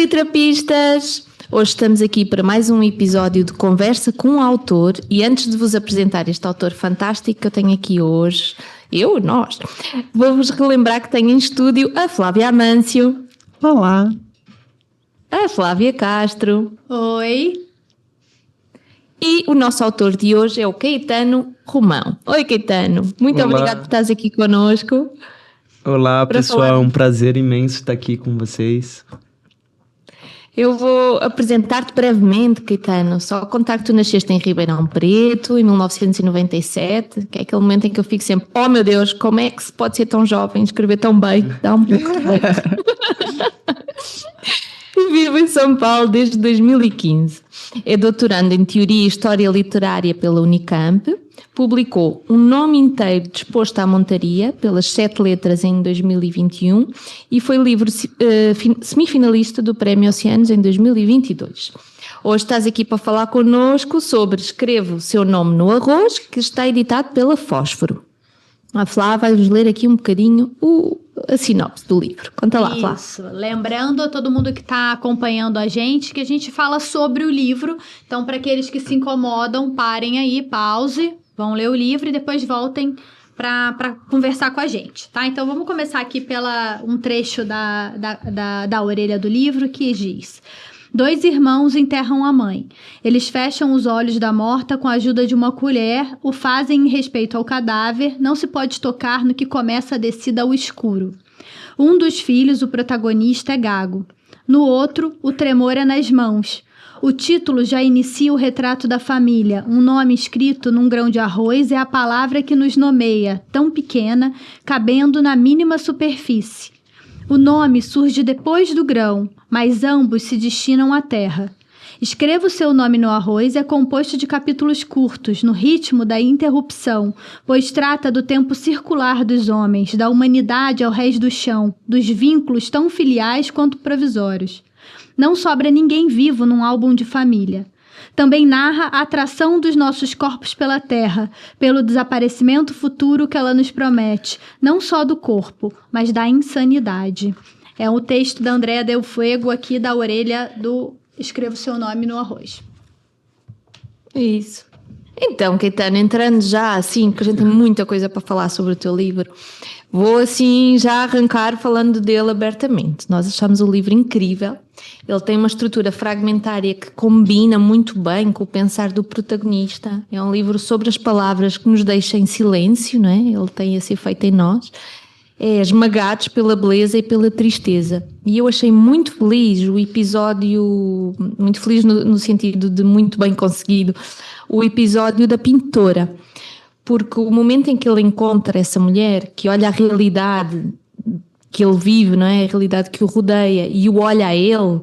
Literapistas! Hoje estamos aqui para mais um episódio de Conversa com um Autor e antes de vos apresentar este autor fantástico que eu tenho aqui hoje, nós, vou-vos relembrar que tenho em estúdio a Flávia Amâncio. Olá! A Flávia Castro. Oi! E o nosso autor de hoje é o Caetano Romão. Oi, Caetano, muito obrigado por estares aqui connosco. Olá, pessoal, é um prazer imenso estar aqui com vocês. Eu vou apresentar-te brevemente, Caetano, só contar que tu nasceste em Ribeirão Preto, em 1997, que é aquele momento em que eu fico sempre, oh meu Deus, como é que se pode ser tão jovem, escrever tão bem, dá um pouco de raiva. Vivo em São Paulo desde 2015. É doutorando em Teoria e História Literária pela Unicamp. Publicou Um Nome Inteiro Disposto à Montaria, pelas 7 Letras, em 2021 e foi livro semifinalista do Prémio Oceanos em 2022. Hoje estás aqui para falar connosco sobre Escreva o Seu Nome no Arroz, que está editado pela Fósforo. A Flá vai-vos ler aqui um bocadinho a sinopse do livro. Conta lá, Flá. Isso. Lembrando a todo mundo que está acompanhando a gente que a gente fala sobre o livro. Então, para aqueles que se incomodam, parem aí, pause, vão ler o livro e depois voltem para conversar com a gente, tá? Então, vamos começar aqui um trecho da orelha do livro que diz: 2 irmãos enterram a mãe. Eles fecham os olhos da morta com a ajuda de uma colher, o fazem em respeito ao cadáver, não se pode tocar no que começa a descida ao escuro. Um dos filhos, o protagonista, é gago. No outro, o tremor é nas mãos. O título já inicia o retrato da família. Um nome escrito num grão de arroz é a palavra que nos nomeia, tão pequena, cabendo na mínima superfície. O nome surge depois do grão, mas ambos se destinam à terra. Escreva o seu nome no arroz é composto de capítulos curtos, no ritmo da interrupção, pois trata do tempo circular dos homens, da humanidade ao rés do chão, dos vínculos tão filiais quanto provisórios. Não sobra ninguém vivo num álbum de família. Também narra a atração dos nossos corpos pela terra, pelo desaparecimento futuro que ela nos promete, não só do corpo, mas da insanidade. É o texto da Andréa Del Fuego aqui da orelha do Escreva o Seu Nome no Arroz. Isso. Então, Caetano, entrando já assim, porque a gente tem muita coisa para falar sobre o teu livro, vou assim já arrancar falando dele abertamente. Nós achamos o livro incrível. Ele tem uma estrutura fragmentária que combina muito bem com o pensar do protagonista. É um livro sobre as palavras que nos deixa em silêncio, não é? Ele tem esse efeito em nós. É esmagados pela beleza e pela tristeza. E eu achei muito feliz o episódio, muito feliz no sentido de muito bem conseguido, o episódio da pintora. Porque o momento em que ele encontra essa mulher, que olha a realidade que ele vive, não é? A realidade que o rodeia, e o olha a ele,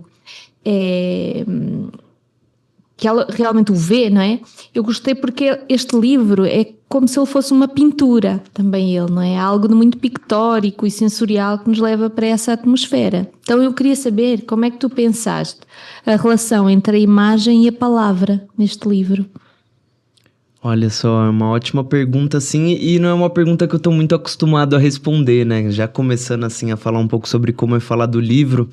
que ela realmente o vê, não é? Eu gostei porque este livro é como se ele fosse uma pintura, também ele, não é? Algo de muito pictórico e sensorial que nos leva para essa atmosfera. Então eu queria saber como é que tu pensaste a relação entre a imagem e a palavra neste livro. Olha só, é uma ótima pergunta, assim, e não é uma pergunta que eu tô muito acostumado a responder, né? Já começando, assim, a falar um pouco sobre como é falar do livro.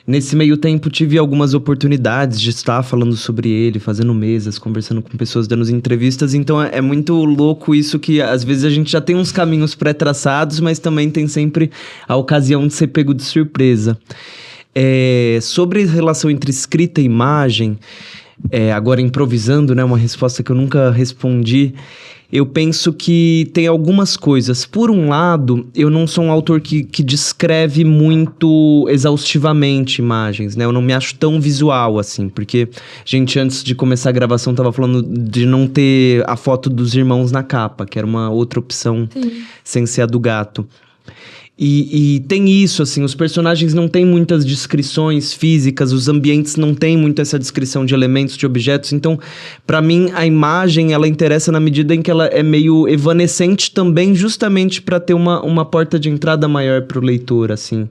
Nesse meio tempo, tive algumas oportunidades de estar falando sobre ele, fazendo mesas, conversando com pessoas, dando entrevistas. Então, é muito louco isso que, às vezes, a gente já tem uns caminhos pré-traçados, mas também tem sempre a ocasião de ser pego de surpresa. Sobre a relação entre escrita e imagem, agora improvisando, né, uma resposta que eu nunca respondi, eu penso que tem algumas coisas. Por um lado, eu não sou um autor que descreve muito exaustivamente imagens, né? Eu não me acho tão visual, assim, porque a gente, antes de começar a gravação, tava falando de não ter a foto dos irmãos na capa, que era uma outra opção. Sim. Sem ser a do gato. E tem isso, assim, os personagens não têm muitas descrições físicas, os ambientes não têm muito essa descrição de elementos, de objetos. Então, para mim, a imagem, ela interessa na medida em que ela é meio evanescente também, justamente para ter uma porta de entrada maior para o leitor, assim.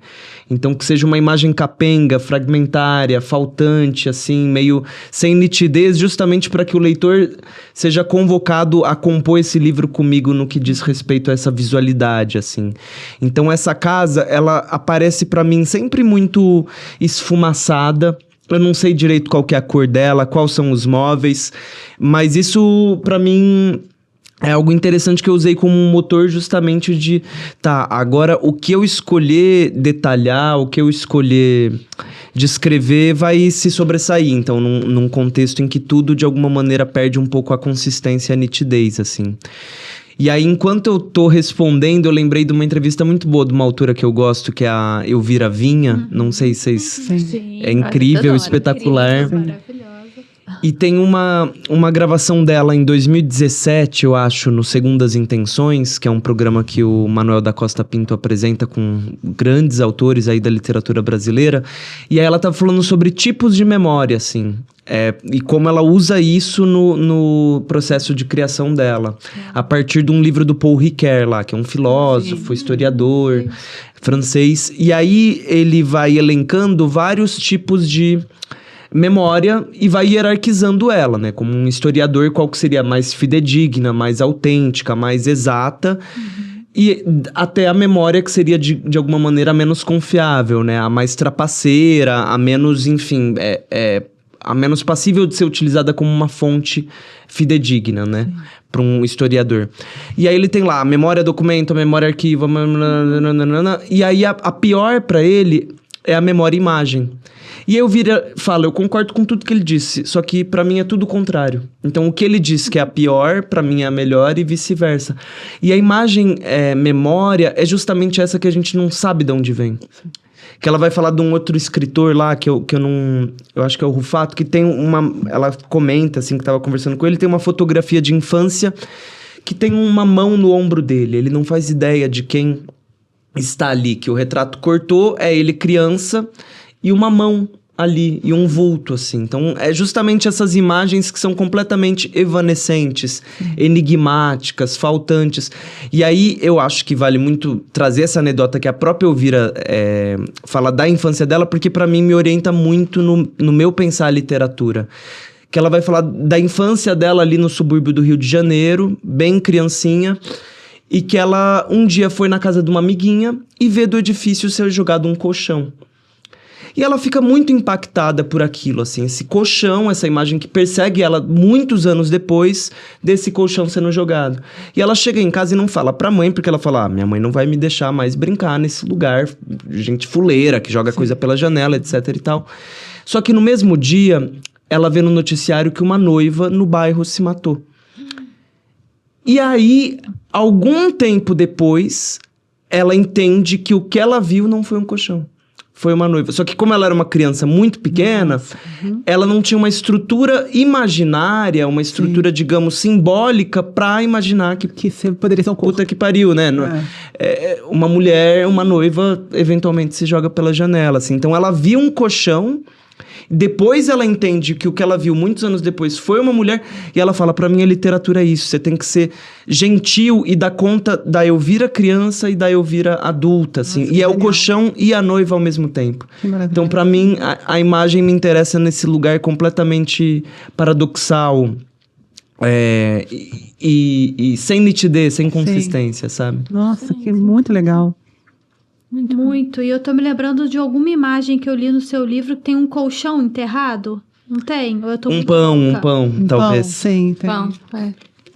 Então, que seja uma imagem capenga, fragmentária, faltante, assim, meio sem nitidez, justamente para que o leitor seja convocado a compor esse livro comigo no que diz respeito a essa visualidade, assim. Então, essa casa, ela aparece pra mim sempre muito esfumaçada. Eu não sei direito qual que é a cor dela, quais são os móveis, mas isso pra mim é algo interessante que eu usei como um motor justamente de... Tá, agora o que eu escolher detalhar, o que eu escolher descrever vai se sobressair. Então, num contexto em que tudo, de alguma maneira, perde um pouco a consistência e a nitidez, assim. E aí, enquanto eu tô respondendo, eu lembrei de uma entrevista muito boa de uma autora que eu gosto, que é a Elvira Vinha. Não sei se vocês... Sim. É incrível, espetacular. Maravilhosa. E tem uma gravação dela em 2017, eu acho, no Segundas Intenções, que é um programa que o Manuel da Costa Pinto apresenta com grandes autores aí da literatura brasileira. E aí ela tá falando sobre tipos de memória, assim. E como ela usa isso no processo de criação dela. A partir de um livro do Paul Ricoeur lá, que é um filósofo, historiador francês. E aí ele vai elencando vários tipos de memória e vai hierarquizando ela, né? Como um historiador, qual que seria mais fidedigna, mais autêntica, mais exata. E até a memória que seria, de alguma maneira, menos confiável, né? A mais trapaceira, a menos, enfim... a menos passível de ser utilizada como uma fonte fidedigna, né? Para um historiador. E aí ele tem lá a memória documento, a memória arquivo, e aí a pior para ele é a memória imagem. E eu falo, eu concordo com tudo que ele disse, só que pra mim é tudo o contrário. Então o que ele diz que é a pior, pra mim é a melhor e vice-versa. E a imagem, memória, é justamente essa que a gente não sabe de onde vem. Que ela vai falar de um outro escritor lá, que eu não... Eu acho que é o Rufato, que tem uma... Ela comenta, assim, que tava conversando com ele, tem uma fotografia de infância que tem uma mão no ombro dele. Ele não faz ideia de quem está ali, que o retrato cortou, é ele criança e uma mão ali, e um vulto, assim. Então, é justamente essas imagens que são completamente evanescentes, enigmáticas, faltantes. E aí, eu acho que vale muito trazer essa anedota que a própria Elvira fala da infância dela, porque para mim me orienta muito no meu pensar a literatura. Que ela vai falar da infância dela ali no subúrbio do Rio de Janeiro, bem criancinha, e que ela um dia foi na casa de uma amiguinha e vê do edifício ser jogado um colchão. E ela fica muito impactada por aquilo, assim, esse colchão, essa imagem que persegue ela muitos anos depois desse colchão sendo jogado. E ela chega em casa e não fala pra mãe, porque ela fala, minha mãe não vai me deixar mais brincar nesse lugar, gente fuleira, que joga coisa pela janela, etc e tal. Só que no mesmo dia, ela vê no noticiário que uma noiva no bairro se matou. E aí, algum tempo depois, ela entende que o que ela viu não foi um colchão. Foi uma noiva. Só que como ela era uma criança muito pequena, ela não tinha uma estrutura imaginária, uma estrutura, digamos, simbólica pra imaginar que sempre poderia ser um corpo. Puta que pariu, né? Uma mulher, uma noiva, eventualmente se joga pela janela, assim. Então ela viu um colchão, depois ela entende que o que ela viu muitos anos depois foi uma mulher, e ela fala, pra mim a literatura é isso, você tem que ser gentil e dar conta da Elvira criança e da Elvira adulta, assim. Nossa, e é legal. O colchão e a noiva ao mesmo tempo. Então, pra mim, a imagem me interessa nesse lugar completamente paradoxal, e sem nitidez, sem consistência, sabe? Nossa, que muito legal. Muito. E eu tô me lembrando de alguma imagem que eu li no seu livro que tem um colchão enterrado. Não tem? Ou eu tô um pão, talvez. Sim, tem. Pão,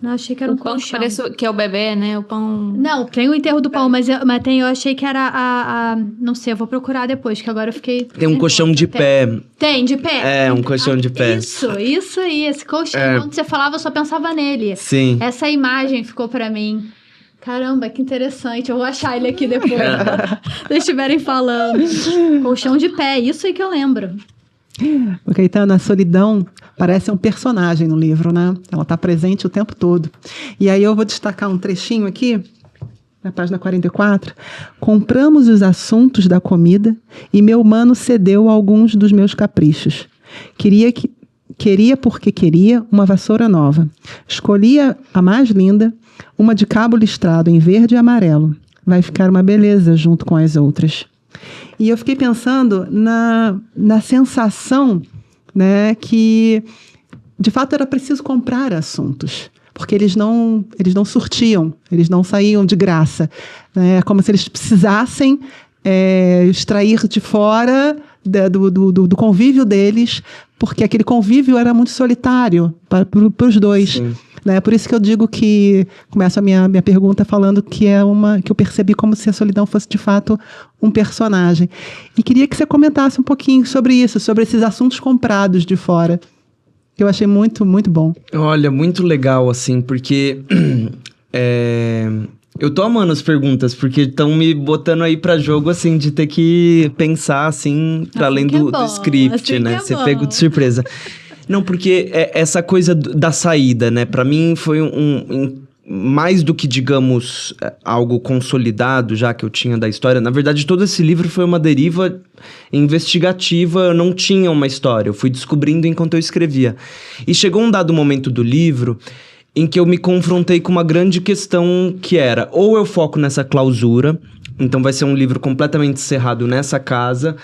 Não, achei que era um pão colchão. Parece que é o bebê, né? O pão... Não, tem o enterro do pão, mas eu achei que era não sei, eu vou procurar depois, que agora eu fiquei... Tem um colchão de pé. Tem, de pé? Um colchão de pé. Isso aí, esse colchão. Quando você falava, eu só pensava nele. Sim. Essa imagem ficou pra mim... Caramba, que interessante. Eu vou achar ele aqui depois. Se vocês estiverem falando. Colchão de pé, isso aí que eu lembro. Porque, Caetano, a solidão parece um personagem no livro, né? Ela está presente o tempo todo. E aí eu vou destacar um trechinho aqui, na página 44. Compramos os assuntos da comida e meu mano cedeu a alguns dos meus caprichos. Queria porque queria uma vassoura nova. Escolhia a mais linda, uma de cabo listrado em verde e amarelo. Vai ficar uma beleza junto com as outras. E eu fiquei pensando na sensação, né, que, de fato, era preciso comprar assuntos. porque eles não surtiam, eles não saíam de graça. É como se eles precisassem extrair de fora do convívio deles, porque aquele convívio era muito solitário para os dois. Né? Por isso que eu digo que começo a minha pergunta falando que que eu percebi como se a solidão fosse de fato um personagem. E queria que você comentasse um pouquinho sobre isso, sobre esses assuntos comprados de fora. Eu achei muito, muito bom. Olha, muito legal, assim, porque eu tô amando as perguntas, porque estão me botando aí pra jogo, assim, de ter que pensar, assim, pra além do script, né? Ser pego de surpresa. Não, porque essa coisa da saída, né? Pra mim foi mais do que, digamos, algo consolidado já que eu tinha da história. Na verdade, todo esse livro foi uma deriva investigativa, eu não tinha uma história. Eu fui descobrindo enquanto eu escrevia. E chegou um dado momento do livro em que eu me confrontei com uma grande questão que era, ou eu foco nessa clausura, então vai ser um livro completamente cerrado nessa casa,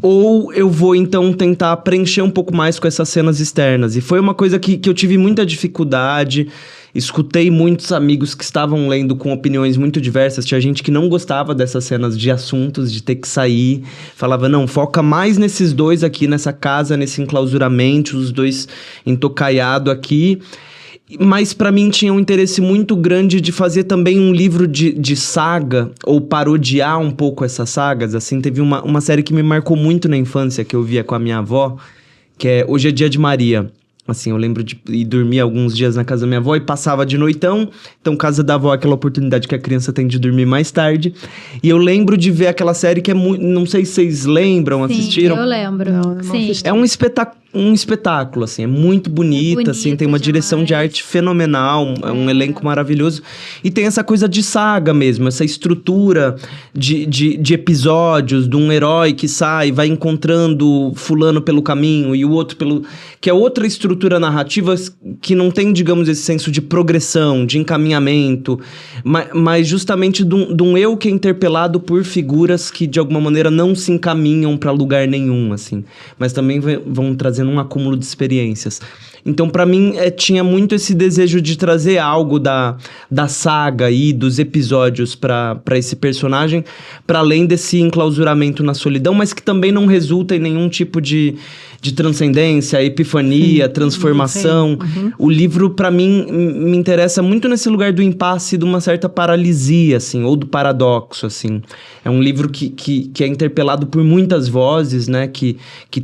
ou eu vou, então, tentar preencher um pouco mais com essas cenas externas. E foi uma coisa que eu tive muita dificuldade. Escutei muitos amigos que estavam lendo com opiniões muito diversas. Tinha gente que não gostava dessas cenas de assuntos, de ter que sair. Falava, não, foca mais nesses dois aqui, nessa casa, nesse enclausuramento, os dois entocaiados aqui. Mas para mim tinha um interesse muito grande de fazer também um livro de saga, ou parodiar um pouco essas sagas. Assim, teve uma série que me marcou muito na infância, que eu via com a minha avó, que é Hoje é Dia de Maria. Assim, eu lembro de ir dormir alguns dias na casa da minha avó e passava de noitão. Então, casa da avó é aquela oportunidade que a criança tem de dormir mais tarde. E eu lembro de ver aquela série que é muito... Não sei se vocês lembram, Sim, assistiram. eu lembro. Não Sim. É um espetáculo, assim, é muito bonita, assim, tem uma direção de arte fenomenal, é um elenco maravilhoso. E tem essa coisa de saga mesmo, essa estrutura de episódios, de um herói que sai, vai encontrando fulano pelo caminho e o outro pelo... Que é outra estrutura narrativa que não tem, digamos, esse senso de progressão, de encaminhamento, mas justamente de um eu que é interpelado por figuras que, de alguma maneira, não se encaminham para lugar nenhum, assim. Mas também vão trazendo um acúmulo de experiências. Então, para mim, tinha muito esse desejo de trazer algo da saga e dos episódios para esse personagem, para além desse enclausuramento na solidão, mas que também não resulta em nenhum tipo de transcendência, epifania, transformação. O livro, para mim, me interessa muito nesse lugar do impasse, de uma certa paralisia, assim, ou do paradoxo, assim. É um livro que é interpelado por muitas vozes, né, que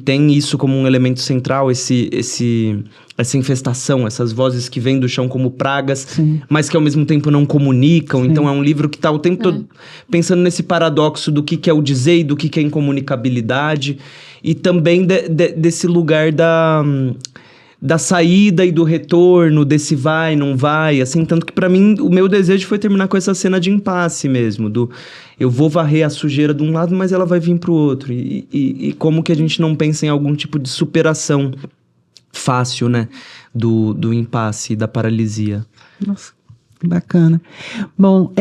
tem isso como um elemento central, essa infestação, essas vozes que vêm do chão como pragas, Sim. mas que ao mesmo tempo não comunicam. Sim. Então é um livro que está o tempo todo pensando nesse paradoxo do que é o dizer e do que é incomunicabilidade. E também desse lugar da saída e do retorno, desse vai, não vai, assim. Tanto que para mim o meu desejo foi terminar com essa cena de impasse mesmo, eu vou varrer a sujeira de um lado, mas ela vai vir pro outro. E como que a gente não pensa em algum tipo de superação fácil, né, do impasse, da paralisia. Nossa, que bacana. Bom,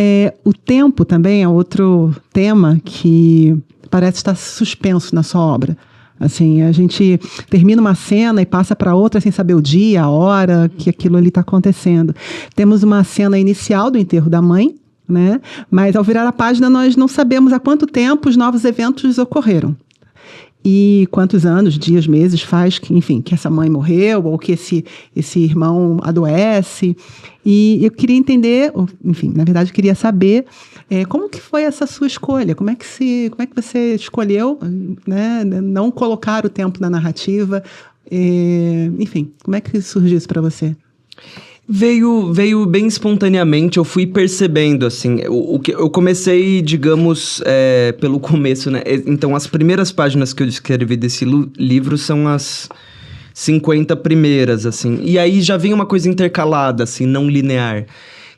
o tempo também é outro tema que parece estar suspenso na sua obra. Assim, a gente termina uma cena e passa para outra sem saber o dia, a hora que aquilo ali está acontecendo. Temos uma cena inicial do enterro da mãe, né? Mas ao virar a página nós não sabemos há quanto tempo os novos eventos ocorreram. E quantos anos, dias, meses faz que, enfim, que essa mãe morreu ou que esse irmão adoece. E eu queria entender, enfim, na verdade, eu queria saber como que foi essa sua escolha? Como é que você escolheu, né, não colocar o tempo na narrativa? Enfim, como é que surgiu isso para você? Veio bem espontaneamente, eu fui percebendo, assim, eu comecei, digamos, pelo começo, né? Então, as primeiras páginas que eu escrevi desse livro são as 50 primeiras, assim. E aí já vem uma coisa intercalada, assim, não linear.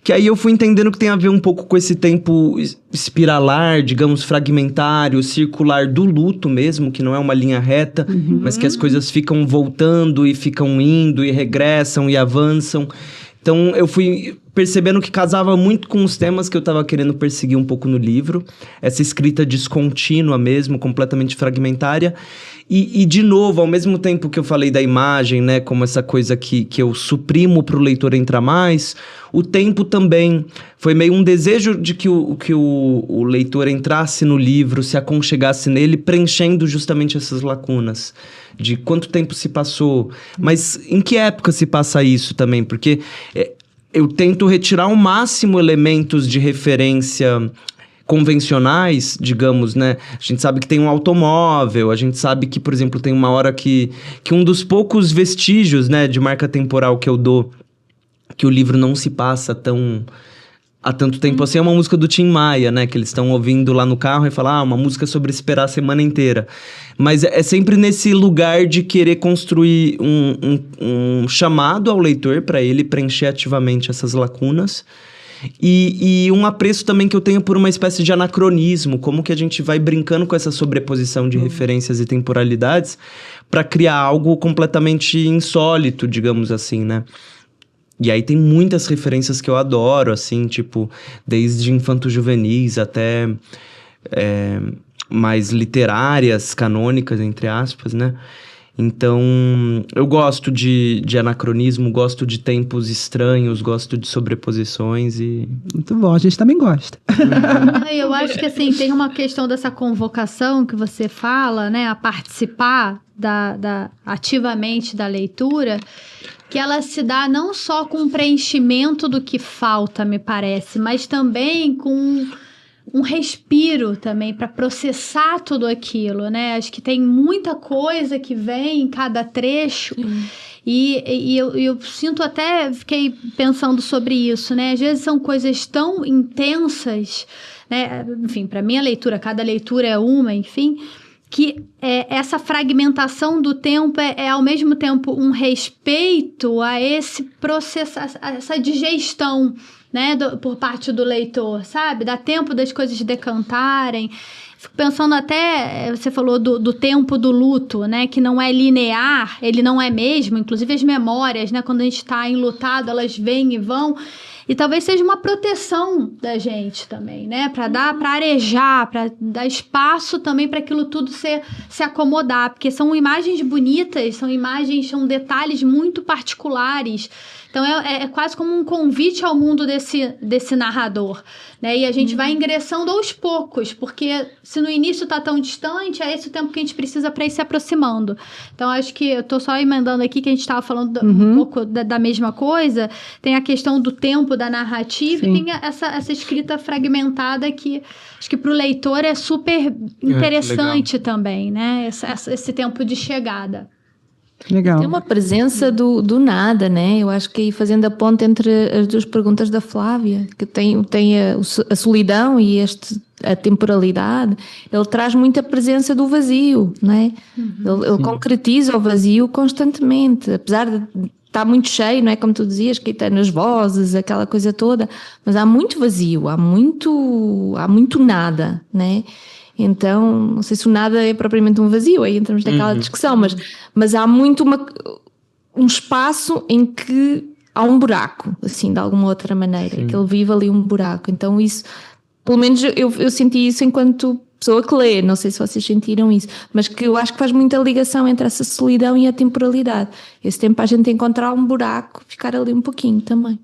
Que aí eu fui entendendo que tem a ver um pouco com esse tempo espiralar, digamos, fragmentário, circular do luto mesmo, que não é uma linha reta, mas que as coisas ficam voltando e ficam indo e regressam e avançam. Então eu fui percebendo que casava muito com os temas que eu tava querendo perseguir um pouco no livro. Essa escrita descontínua mesmo, completamente fragmentária. E de novo, ao mesmo tempo que eu falei da imagem, né, como essa coisa que eu suprimo para o leitor entrar mais, o tempo também foi meio um desejo de que o leitor entrasse no livro, se aconchegasse nele, preenchendo justamente essas lacunas. De quanto tempo se passou, mas em que época se passa isso também? Porque eu tento retirar ao máximo elementos de referência convencionais, digamos, né? A gente sabe que tem um automóvel, a gente sabe que, por exemplo, tem uma hora que um dos poucos vestígios, né, de marca temporal que eu dou, que o livro não se passa há tanto tempo assim, é uma música do Tim Maia, né? Que eles estão ouvindo lá no carro e falam, uma música sobre esperar a semana inteira. Mas é sempre nesse lugar de querer construir um chamado ao leitor para ele preencher ativamente essas lacunas. E um apreço também que eu tenho por uma espécie de anacronismo, como que a gente vai brincando com essa sobreposição de referências e temporalidades para criar algo completamente insólito, digamos assim, né? E aí tem muitas referências que eu adoro, assim, tipo, desde infanto-juvenis até mais literárias, canônicas, entre aspas, né? Então, eu gosto de anacronismo, gosto de tempos estranhos, gosto de sobreposições e... Muito bom, a gente também gosta. Eu acho que, assim, tem uma questão dessa convocação que você fala, né? A participar ativamente da leitura, que ela se dá não só com o preenchimento do que falta, me parece, mas também com um respiro também para processar tudo aquilo, né? Acho que tem muita coisa que vem em cada trecho. E eu sinto até, fiquei pensando sobre isso, né? Às vezes são coisas tão intensas, né? Enfim, para minha leitura, cada leitura é uma, enfim, que essa fragmentação do tempo é ao mesmo tempo um respeito a esse processo, a essa digestão, né, por parte do leitor, sabe? Dá tempo das coisas decantarem. Fico pensando até, você falou do tempo do luto, né, que não é linear, ele não é mesmo, inclusive as memórias, né, quando a gente está enlutado, elas vêm e vão. E talvez seja uma proteção da gente também, né? Para arejar, para dar espaço também para aquilo tudo se acomodar. Porque são imagens bonitas, são detalhes muito particulares. Então, é quase como um convite ao mundo desse narrador, né? E a gente vai ingressando aos poucos, porque se no início tá tão distante, é esse o tempo que a gente precisa para ir se aproximando. Então, acho que eu tô só emendando aqui que a gente estava falando um pouco da mesma coisa. Tem a questão do tempo da narrativa. Sim. E tem essa escrita fragmentada que acho que para o leitor é super interessante também, né? Esse tempo de chegada. Legal. Tem uma presença do nada, né? Eu acho que aí fazendo a ponte entre as duas perguntas da Flávia, que tem a solidão e a temporalidade, ele traz muita presença do vazio, não é? Ele concretiza o vazio constantemente, apesar de estar muito cheio, não é? Como tu dizias, que tem nas vozes, aquela coisa toda, mas há muito vazio, há muito nada, né? Então, não sei se o nada é propriamente um vazio, aí entramos naquela discussão, mas há muito um espaço em que há um buraco, assim, de alguma outra maneira, que ele vive ali um buraco. Então isso, pelo menos eu senti isso enquanto pessoa que lê, não sei se vocês sentiram isso, mas que eu acho que faz muita ligação entre essa solidão e a temporalidade. Esse tempo para a gente encontrar um buraco, ficar ali um pouquinho também.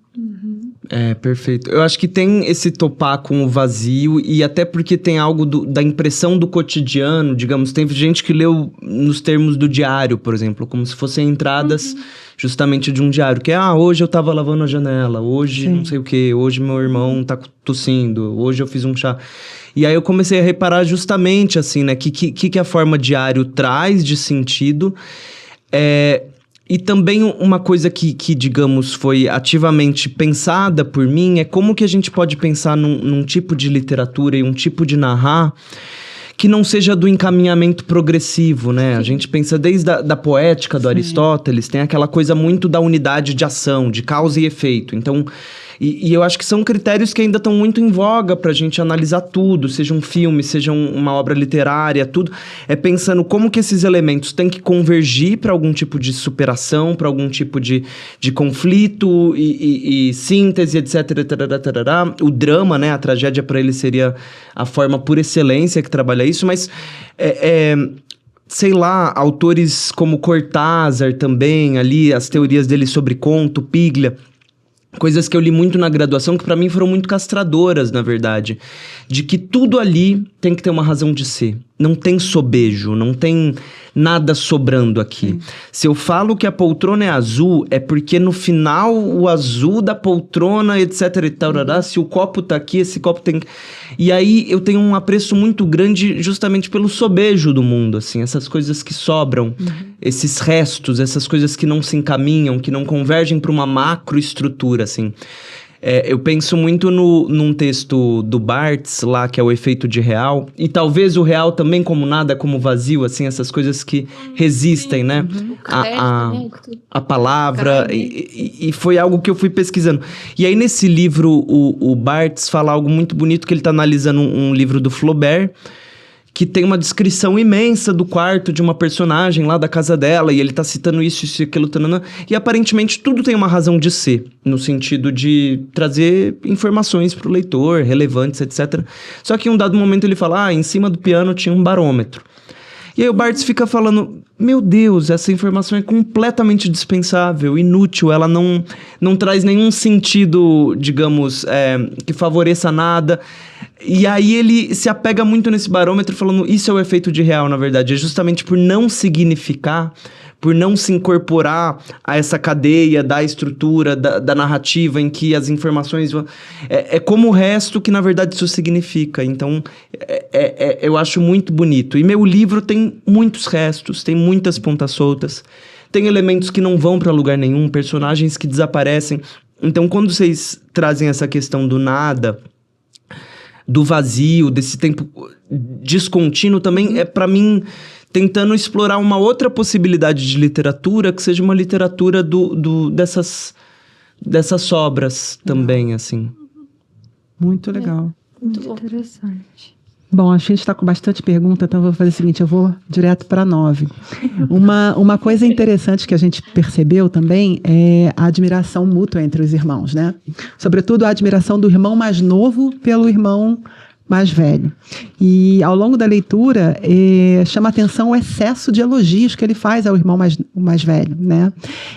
É, perfeito. Eu acho que tem esse topar com o vazio e até porque tem algo da impressão do cotidiano, digamos, tem gente que leu nos termos do diário, por exemplo, como se fossem entradas justamente de um diário, que é, hoje eu tava lavando a janela, hoje não sei o que, hoje meu irmão tá tossindo, hoje eu fiz um chá. E aí eu comecei a reparar justamente, assim, né, que a forma diário traz de sentido, e também uma coisa que, digamos, foi ativamente pensada por mim é como que a gente pode pensar num tipo de literatura e um tipo de narrar que não seja do encaminhamento progressivo, né? Sim. A gente pensa desde a poética do Aristóteles, tem aquela coisa muito da unidade de ação, de causa e efeito. Então, E eu acho que são critérios que ainda estão muito em voga pra gente analisar tudo, seja um filme, seja uma obra literária, tudo. É pensando como que esses elementos têm que convergir para algum tipo de superação, para algum tipo de conflito e síntese, etc. Tarará. O drama, né, a tragédia para ele seria a forma por excelência que trabalha isso, mas sei lá, autores como Cortázar também, ali, as teorias dele sobre conto, Piglia, coisas que eu li muito na graduação que pra mim foram muito castradoras, na verdade. De que tudo ali tem que ter uma razão de ser. Não tem sobejo, não tem nada sobrando aqui. Sim. Se eu falo que a poltrona é azul, é porque no final o azul da poltrona, etc e tal, se o copo tá aqui, esse copo tem... E aí eu tenho um apreço muito grande justamente pelo sobejo do mundo, assim, essas coisas que sobram, esses restos, essas coisas que não se encaminham, que não convergem para uma macroestrutura, assim. Eu penso muito num texto do Barthes, lá, que é o efeito de real, e talvez o real também como nada, como vazio, assim, essas coisas que resistem, né? A palavra, e foi algo que eu fui pesquisando. E aí, nesse livro, o Barthes fala algo muito bonito, que ele está analisando um livro do Flaubert, que tem uma descrição imensa do quarto de uma personagem lá da casa dela, e ele tá citando isso e aquilo, e aparentemente tudo tem uma razão de ser, no sentido de trazer informações pro leitor, relevantes, etc. Só que em um dado momento ele fala, em cima do piano tinha um barômetro. E aí o Barthes fica falando, meu Deus, essa informação é completamente dispensável, inútil, ela não traz nenhum sentido, digamos, que favoreça nada. E aí ele se apega muito nesse barômetro falando, isso é o efeito de real, na verdade. É justamente por não significar, por não se incorporar a essa cadeia da estrutura, da narrativa em que as informações vão... É como o resto que, na verdade, isso significa. Então, eu acho muito bonito. E meu livro tem muitos restos, tem muitas pontas soltas, tem elementos que não vão para lugar nenhum, personagens que desaparecem. Então, quando vocês trazem essa questão do nada, do vazio, desse tempo descontínuo, também para mim, tentando explorar uma outra possibilidade de literatura, que seja uma literatura dessas obras também, assim. Muito legal. Muito interessante. Bom, a gente está com bastante pergunta, então eu vou fazer o seguinte, eu vou direto para 9. Uma coisa interessante que a gente percebeu também é a admiração mútua entre os irmãos, né? Sobretudo a admiração do irmão mais novo pelo irmão mais velho. E ao longo da leitura, chama a atenção o excesso de elogios que ele faz ao irmão mais velho, né?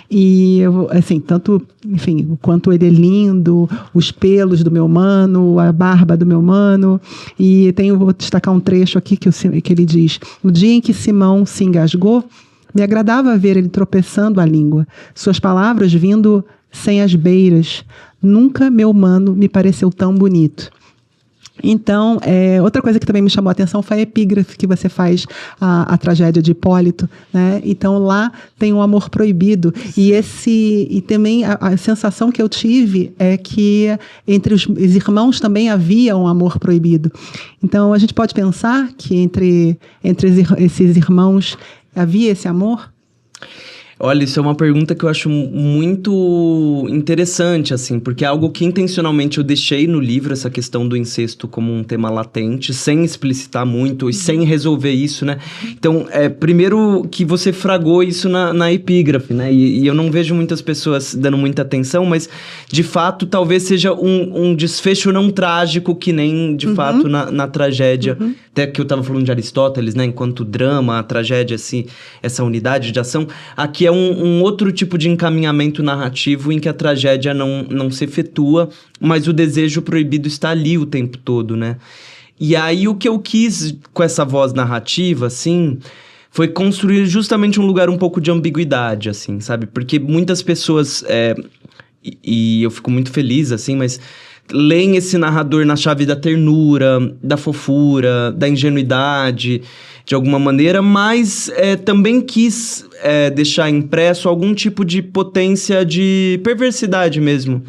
E, assim, tanto, enfim, o quanto ele é lindo, os pelos do meu mano, a barba do meu mano. E vou destacar um trecho aqui que ele diz: no dia em que Simão se engasgou, me agradava ver ele tropeçando a língua, suas palavras vindo sem as beiras. Nunca meu mano me pareceu tão bonito. Então, outra coisa que também me chamou a atenção foi a epígrafe que você faz, a tragédia de Hipólito, né? Então, lá tem um amor proibido. E também a sensação que eu tive é que entre os irmãos também havia um amor proibido. Então, a gente pode pensar que entre esses irmãos havia esse amor? Olha, isso é uma pergunta que eu acho muito interessante, assim, porque é algo que intencionalmente eu deixei no livro, essa questão do incesto como um tema latente, sem explicitar muito e sem resolver isso, né? Então, primeiro que você fragou isso na epígrafe, né? E eu não vejo muitas pessoas dando muita atenção, mas, de fato, talvez seja um desfecho não trágico que nem, de fato, na tragédia. Até que eu estava falando de Aristóteles, né? Enquanto drama, a tragédia, assim, essa unidade de ação. Aqui é um outro tipo de encaminhamento narrativo em que a tragédia não se efetua, mas o desejo proibido está ali o tempo todo, né? E aí o que eu quis com essa voz narrativa, assim, foi construir justamente um lugar um pouco de ambiguidade, assim, sabe? Porque muitas pessoas, e eu fico muito feliz, assim, mas leem esse narrador na chave da ternura, da fofura, da ingenuidade, de alguma maneira, mas também quis deixar impresso algum tipo de potência de perversidade mesmo.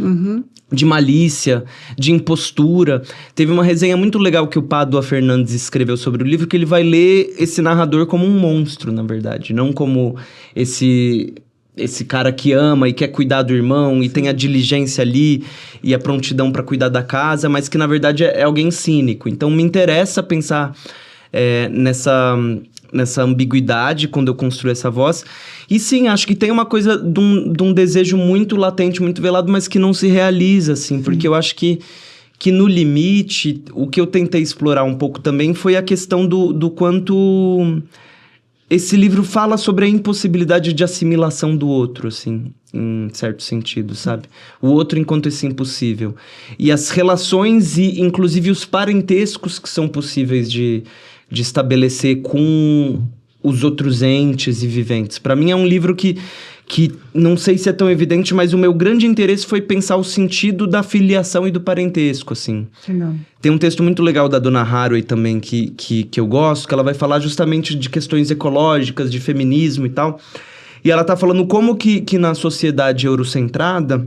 De malícia, de impostura. Teve uma resenha muito legal que o Pádua Fernandes escreveu sobre o livro, que ele vai ler esse narrador como um monstro, na verdade, não como esse esse cara que ama e quer cuidar do irmão, e tem a diligência ali e a prontidão para cuidar da casa, mas que na verdade é alguém cínico. Então me interessa pensar nessa ambiguidade quando eu construo essa voz. E sim, acho que tem uma coisa de um desejo muito latente, muito velado, mas que não se realiza, assim, porque eu acho que no limite, o que eu tentei explorar um pouco também foi a questão do quanto esse livro fala sobre a impossibilidade de assimilação do outro, assim, em certo sentido, sabe? O outro enquanto esse impossível. E as relações e, inclusive, os parentescos que são possíveis de estabelecer com os outros entes e viventes. Para mim é um livro que não sei se é tão evidente, mas o meu grande interesse foi pensar o sentido da filiação e do parentesco, assim. Não. Tem um texto muito legal da Donna Haraway também que eu gosto, que ela vai falar justamente de questões ecológicas, de feminismo e tal. E ela tá falando como que na sociedade eurocentrada,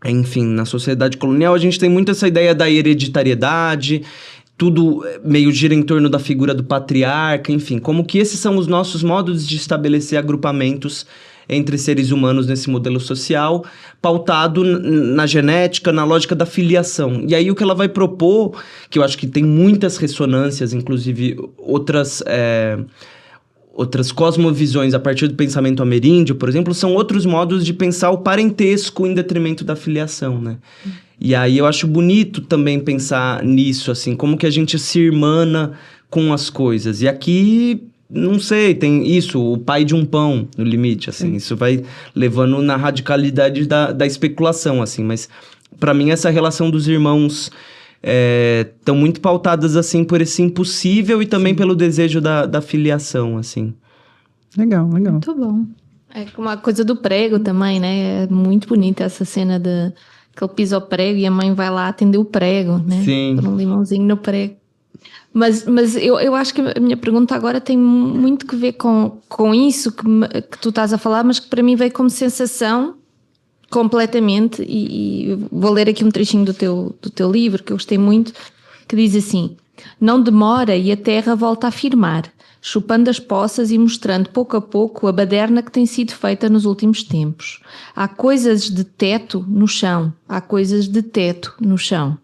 enfim, na sociedade colonial, a gente tem muito essa ideia da hereditariedade, tudo meio gira em torno da figura do patriarca, enfim, como que esses são os nossos modos de estabelecer agrupamentos entre seres humanos nesse modelo social, pautado na genética, na lógica da filiação. E aí o que ela vai propor, que eu acho que tem muitas ressonâncias, inclusive outras cosmovisões a partir do pensamento ameríndio, por exemplo, são outros modos de pensar o parentesco em detrimento da filiação, né? E aí eu acho bonito também pensar nisso, assim, como que a gente se irmana com as coisas. E aqui, não sei, tem isso, o pai de um pão, no limite, assim. Isso vai levando na radicalidade da especulação, assim. Mas, para mim, essa relação dos irmãos estão muito pautadas, assim, por esse impossível e também pelo desejo da filiação, assim. Legal. Muito bom. É como a coisa do prego também, né? É muito bonita essa cena que ele pisa o prego e a mãe vai lá atender o prego, né? Sim. Por um limãozinho no prego. Mas eu acho que a minha pergunta agora tem muito que ver com isso que tu estás a falar, mas que para mim veio como sensação completamente, e vou ler aqui um trechinho do teu livro, que eu gostei muito, que diz assim: não demora e a terra volta a firmar, chupando as poças e mostrando pouco a pouco a baderna que tem sido feita nos últimos tempos. Há coisas de teto no chão, há coisas de teto no chão.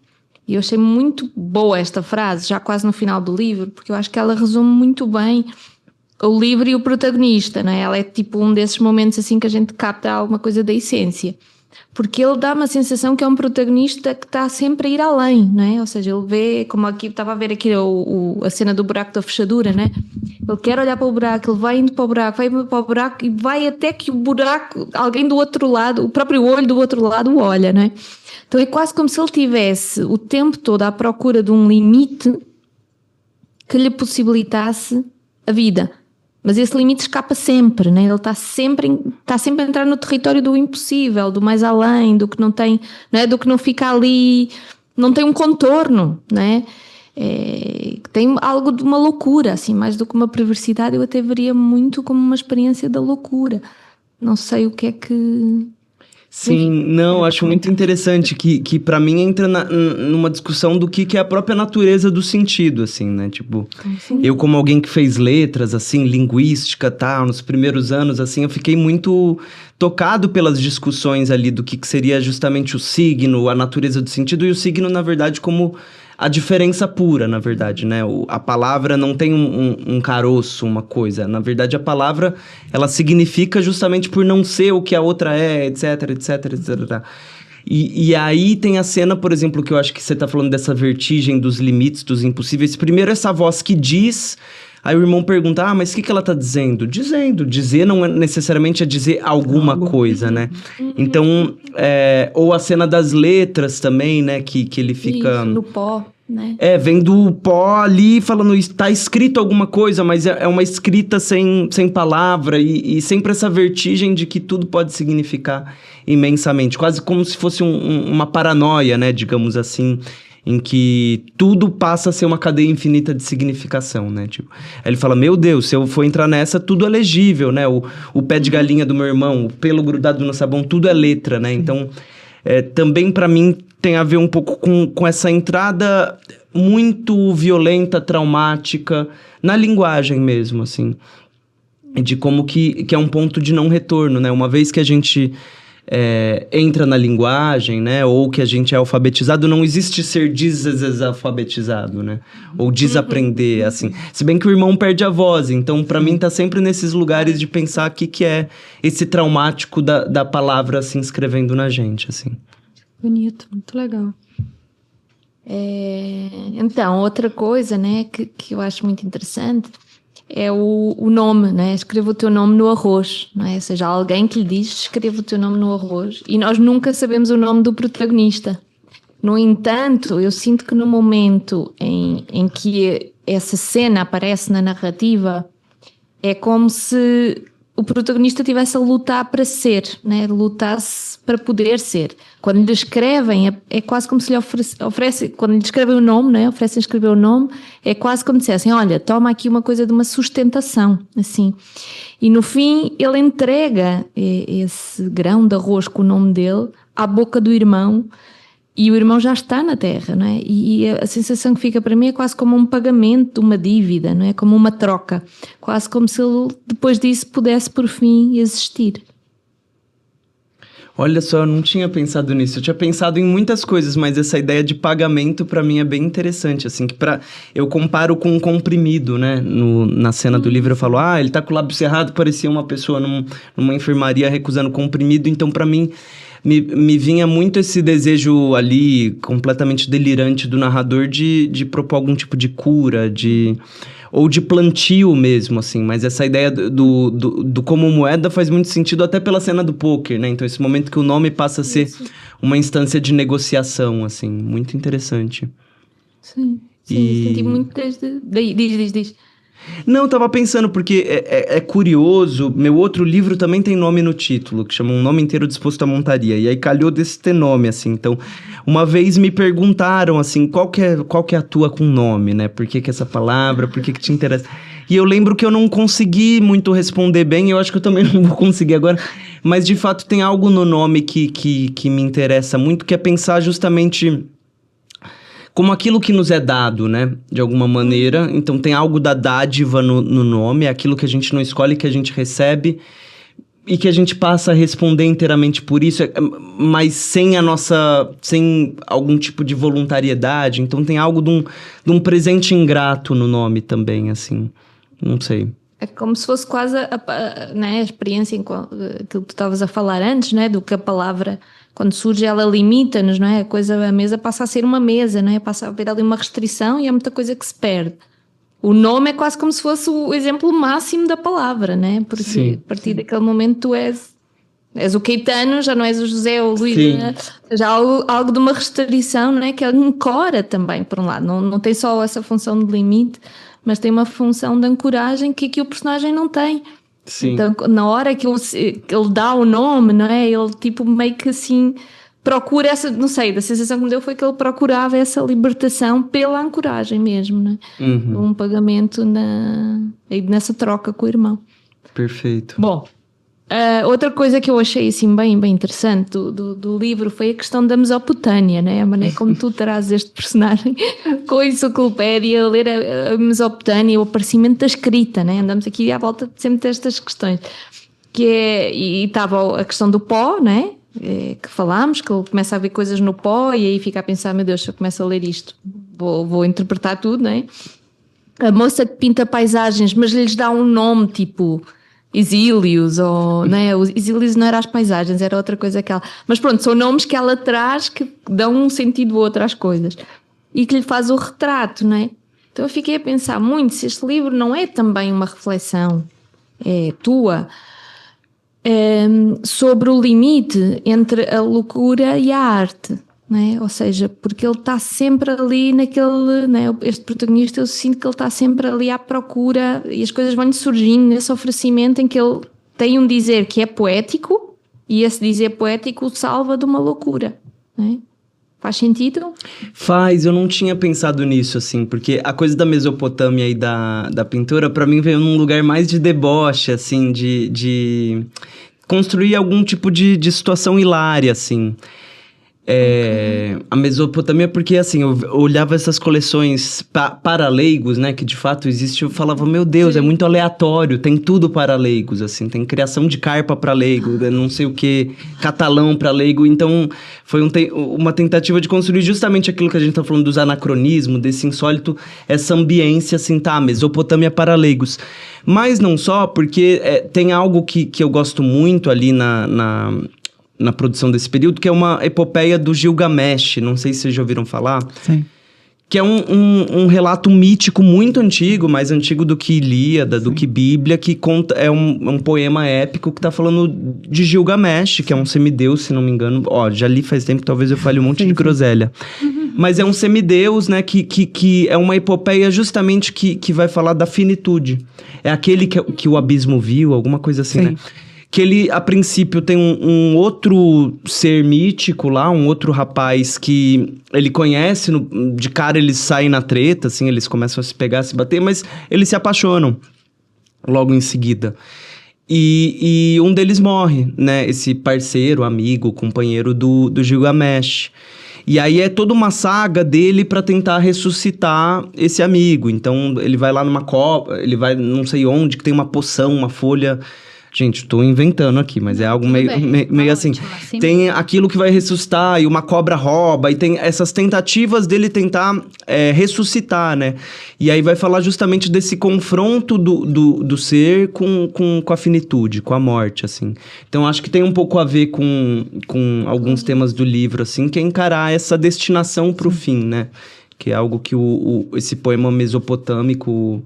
E eu achei muito boa esta frase, já quase no final do livro, porque eu acho que ela resume muito bem o livro e o protagonista, não é? Ela é tipo um desses momentos assim que a gente capta alguma coisa da essência. Porque ele dá uma sensação que é um protagonista que está sempre a ir além, não é? Ou seja, ele vê, como aqui estava a ver aqui a cena do buraco da fechadura, não é? Ele quer olhar para o buraco, ele vai indo para o buraco e vai até que o buraco, alguém do outro lado, o próprio olho do outro lado o olha, não é? Então é quase como se ele tivesse o tempo todo à procura de um limite que lhe possibilitasse a vida. Mas esse limite escapa sempre, né? Ele está sempre a entrar no território do impossível, do mais além, do que não tem, né? Do que não fica ali, não tem um contorno, né? Tem algo de uma loucura, assim, mais do que uma perversidade. Eu até veria muito como uma experiência da loucura. Não sei o que é que... Sim, não, acho muito interessante que para mim entra numa discussão do que é a própria natureza do sentido, assim, né? Tipo, eu como alguém que fez letras, assim, linguística, tal, nos primeiros anos, assim, eu fiquei muito tocado pelas discussões ali do que seria justamente o signo, a natureza do sentido, e o signo, na verdade, como a diferença pura, na verdade, né? A palavra não tem um caroço, uma coisa. Na verdade, a palavra, ela significa justamente por não ser o que a outra é, etc, etc, etc. E aí tem a cena, por exemplo, que eu acho que você tá falando dessa vertigem dos limites, dos impossíveis. Primeiro, essa voz que diz... Aí o irmão pergunta, mas o que ela tá dizendo? Dizendo. Dizer não é necessariamente dizer alguma coisa, né? Então, ou a cena das letras também, né? Que ele fica... Isso, no pó, né? Vem do pó ali falando isso. Tá escrito alguma coisa, mas é uma escrita sem palavra. E sempre essa vertigem de que tudo pode significar imensamente. Quase como se fosse uma paranoia, né? Digamos assim... em que tudo passa a ser uma cadeia infinita de significação, né? Tipo, aí ele fala, meu Deus, se eu for entrar nessa, tudo é legível, né? O pé de galinha do meu irmão, o pelo grudado no sabão, tudo é letra, né? Então, também para mim tem a ver um pouco com essa entrada muito violenta, traumática, na linguagem mesmo, assim. de como que é um ponto de não retorno, né? Uma vez que a gente entra na linguagem, né? Ou que a gente é alfabetizado, não existe ser desalfabetizado, né? Ou desaprender, assim. Se bem que o irmão perde a voz, então pra mim tá sempre nesses lugares de pensar o que é esse traumático da palavra se inscrevendo na gente, assim. Bonito, muito legal. Então, outra coisa, né, que eu acho muito interessante é o nome, né? Escreva o teu nome no arroz, não é? Ou seja, alguém que lhe diz, escreva o teu nome no arroz. E nós nunca sabemos o nome do protagonista. No entanto, eu sinto que no momento em que essa cena aparece na narrativa, é como se o protagonista estivesse a lutar para ser, né? Lutasse para poder ser. Quando lhe escrevem, é quase como se lhe oferece, quando lhe escrevem o nome, né? Oferecem escrever o nome, é quase como se dissessem, olha, toma aqui uma coisa de uma sustentação, assim. E no fim, ele entrega esse grão de arroz com o nome dele à boca do irmão, e o irmão já está na terra, não é? E a sensação que fica para mim é quase como um pagamento de uma dívida, não é? Como uma troca. Quase como se ele, depois disso, pudesse, por fim, existir. Olha só, eu não tinha pensado nisso. Eu tinha pensado em muitas coisas, mas essa ideia de pagamento, pra mim, é bem interessante, assim. Que eu comparo com um comprimido, né? Na cena do livro, eu falo, ele tá com o lábio cerrado, parecia uma pessoa numa enfermaria recusando comprimido. Então, pra mim... Me vinha muito esse desejo ali, completamente delirante do narrador de propor algum tipo de cura, ou de plantio mesmo, assim. Mas essa ideia do como moeda faz muito sentido até pela cena do pôquer, né? Então esse momento que o nome passa a ser uma instância de negociação, assim. Muito interessante. Sim, senti muito desde... Diz. Não, eu tava pensando, porque é curioso, meu outro livro também tem nome no título, que chama Um Nome Inteiro Disposto à Montaria, e aí calhou desse ter nome, assim. Então, uma vez me perguntaram, assim, qual que é a tua com nome, né? Por que essa palavra, por que te interessa? E eu lembro que eu não consegui muito responder bem, eu acho que eu também não vou conseguir agora, mas de fato tem algo no nome que me interessa muito, que é pensar justamente... como aquilo que nos é dado, né? De alguma maneira. Então, tem algo da dádiva no nome. É aquilo que a gente não escolhe, que a gente recebe. E que a gente passa a responder inteiramente por isso. Mas sem algum tipo de voluntariedade. Então, tem algo de um presente ingrato no nome também, assim. Não sei. É como se fosse quase né, a experiência, aquilo que tu estavas a falar antes, né? Do que a palavra... Quando surge, ela limita-nos, não é? A mesa passa a ser uma mesa, não é? Passa a haver ali uma restrição e há muita coisa que se perde. O nome é quase como se fosse o exemplo máximo da palavra, não é? Porque Sim. A partir daquele momento tu és o Caetano, já não és o José ou o Luís, né? Já há algo de uma restrição, não é? Que ancora também, por um lado. Não tem só essa função de limite, mas tem uma função de ancoragem que aqui o personagem não tem. Sim. Então, na hora que ele dá o nome, não é? Ele tipo meio que assim procura essa, não sei, a sensação que me deu foi que ele procurava essa libertação pela ancoragem mesmo, não é? Um pagamento nessa troca com o irmão. Perfeito. Bom, outra coisa que eu achei assim bem interessante do livro foi a questão da Mesopotâmia, né? A maneira como tu trazes este personagem com a enciclopédia, a ler a Mesopotâmia, o aparecimento da escrita, né? Andamos aqui à volta de sempre destas questões. E estava a questão do pó, né? Que falámos, que ele começa a ver coisas no pó e aí fica a pensar, meu Deus, se eu começo a ler isto, vou interpretar tudo, né? A moça que pinta paisagens, mas lhes dá um nome tipo... Exílios, ou, né? Os Exílios não eram as paisagens, era outra coisa que ela... Mas pronto, são nomes que ela traz que dão um sentido ou outro às coisas. E que lhe faz o retrato, né? Então eu fiquei a pensar muito se este livro não é também uma reflexão tua sobre o limite entre a loucura e a arte. Né? Ou seja, porque ele está sempre ali naquele, né? Este protagonista, eu sinto que ele está sempre ali à procura e as coisas vão-lhe surgindo nesse oferecimento em que ele tem um dizer que é poético e esse dizer poético o salva de uma loucura. Né? Faz sentido? Faz, eu não tinha pensado nisso, assim, porque a coisa da Mesopotâmia e da pintura, pra mim, veio num lugar mais de deboche, assim, de construir algum tipo de situação hilária, assim. a Mesopotâmia, porque assim, eu olhava essas coleções para leigos, né, que de fato existe, eu falava, meu Deus, é muito aleatório, tem tudo para leigos, assim, tem criação de carpa para leigo, não sei o que, catalão para leigo, então foi uma tentativa de construir justamente aquilo que a gente tá falando dos anacronismos, desse insólito, essa ambiência, assim, tá, Mesopotâmia para leigos. Mas não só, porque tem algo que eu gosto muito ali na produção desse período, que é uma epopeia do Gilgamesh, não sei se vocês já ouviram falar. Sim. Que é um relato mítico muito antigo, mais antigo do que Ilíada, do que Bíblia, que conta, é um poema épico que tá falando de Gilgamesh, que é um semideus, se não me engano. Ó, já li faz tempo, talvez eu fale um monte de groselha. Mas é um semideus, né, que é uma epopeia justamente que vai falar da finitude. É aquele que o abismo viu, alguma coisa assim, né? Que ele, a princípio, tem um outro ser mítico lá, um outro rapaz que ele conhece, de cara eles saem na treta, assim, eles começam a se pegar, a se bater, mas eles se apaixonam logo em seguida. E um deles morre, né, esse parceiro, amigo, companheiro do Gilgamesh. E aí é toda uma saga dele pra tentar ressuscitar esse amigo. Então, ele vai lá numa cobra, ele vai não sei onde, que tem uma poção, uma folha... Gente, tô inventando aqui, mas é algo meio assim. Tem aquilo que vai ressuscitar e uma cobra rouba, e tem essas tentativas dele tentar ressuscitar, né? E aí vai falar justamente desse confronto do ser com a finitude, com a morte, assim. Então, acho que tem um pouco a ver com alguns temas do livro, assim, que é encarar essa destinação pro fim, né? Que é algo que esse poema mesopotâmico...